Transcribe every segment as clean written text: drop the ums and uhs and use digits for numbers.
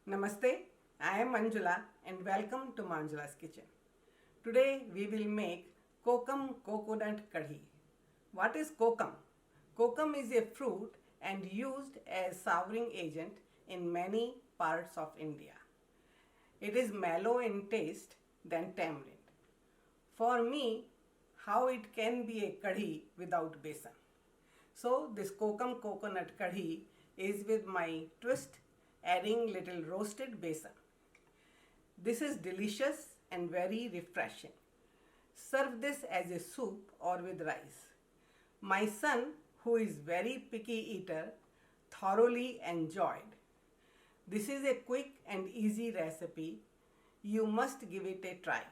Namaste, I am Manjula and welcome to Manjula's kitchen. Today we will make Kokum coconut kadhi. What is kokum? Kokum is a fruit and used as souring agent in many parts of India. It is mellow in taste than tamarind. For me, how it can be a kadhi without besan. So this Kokum coconut kadhi is with my twist, adding little roasted besan. This is delicious and very refreshing. Serve this as a soup or with rice. My son, who is very picky eater, thoroughly enjoyed. This is a quick and easy recipe. You must give it a try.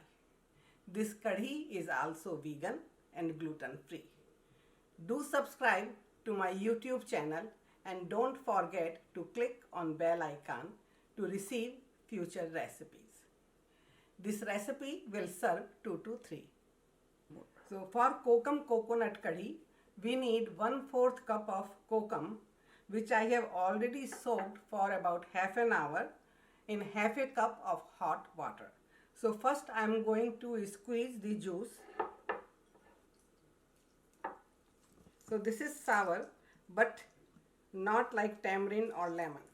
This kadhi is also vegan and gluten free. Do subscribe to my YouTube channel and don't forget to click on bell icon to receive future recipes. This recipe will serve 2 to 3. So for kokum coconut kadhi, we need 1/4 cup of kokum, which I have already soaked for about half an hour in half a cup of hot water. So first I am going to squeeze the juice. So this is sour, but not like tamarind or lemon.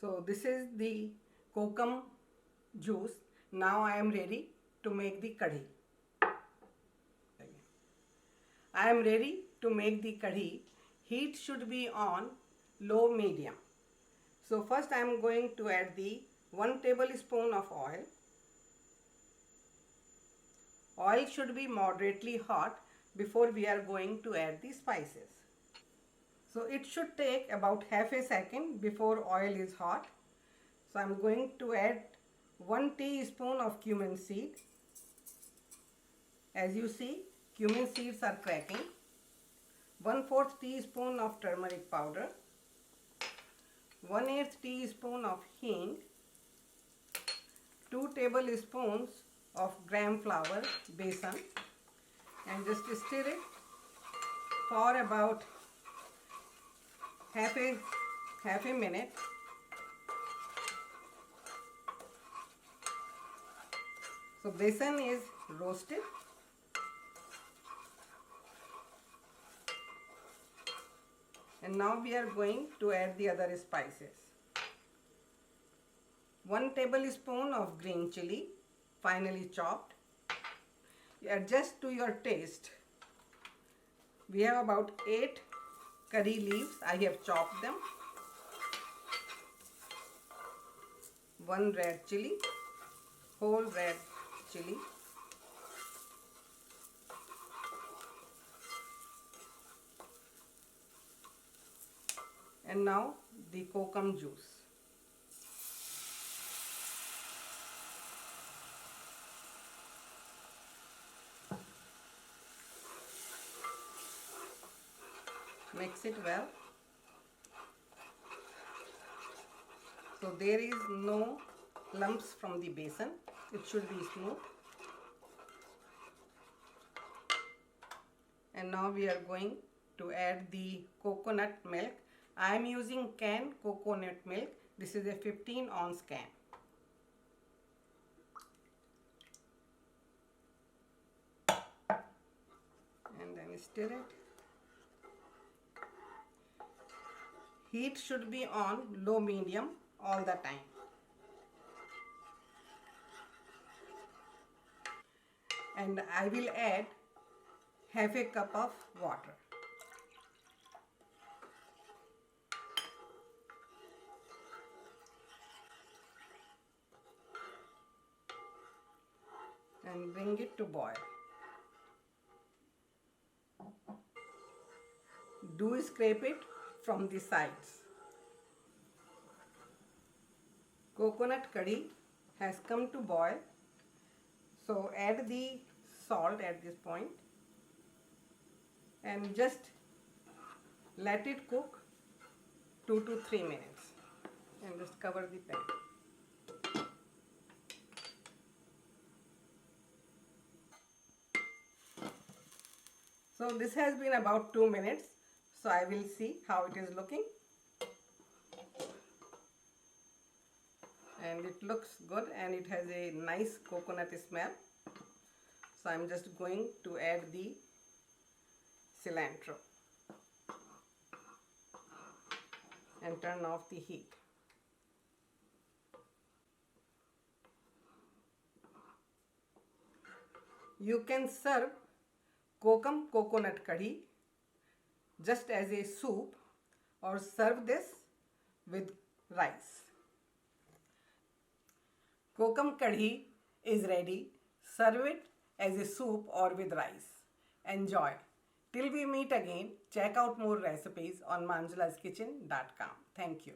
So this is the kokum juice. Now I am ready to make the kadhi. I am ready to make the kadhi. Heat should be on low medium. So first I am going to add the 1 tablespoon of oil. Oil should be moderately hot before we are going to add the spices. So it should take about half a second before oil is hot. So I am going to add 1 teaspoon of cumin seed. As you see, cumin seeds are cracking. 1/4 teaspoon of turmeric powder. 1/8 teaspoon of hing. 2 tablespoons of gram flour besan, and just stir it for about half a minute. So besan is roasted. And now we are going to add the other spices. 1 tablespoon of green chili, finely chopped. Adjust to your taste. We have about 8 curry leaves. I have chopped them. 1 red chili, whole red chili. And now the kokum juice. Mix it well. So there is no lumps from the besan. It should be smooth. And now we are going to add the coconut milk. I am using canned coconut milk. This is a 15-ounce can. And then stir it. Heat should be on low medium all the time. And I will add half a cup of water. And bring it to boil. Do scrape it from the sides. Coconut kadhi has come to boil. So add the salt at this point and just let it cook 2 to 3 minutes and just cover the pan. So this has been about 2 minutes. So I will see how it is looking. And it looks good and it has a nice coconut smell. So I'm just going to add the cilantro and turn off the heat. You can serve Kokum coconut kadhi just as a soup or serve this with rice. Kokum kadhi is ready. Serve it as a soup or with rice. Enjoy. Till we meet again, check out more recipes on manjulaskitchen.com. Thank you.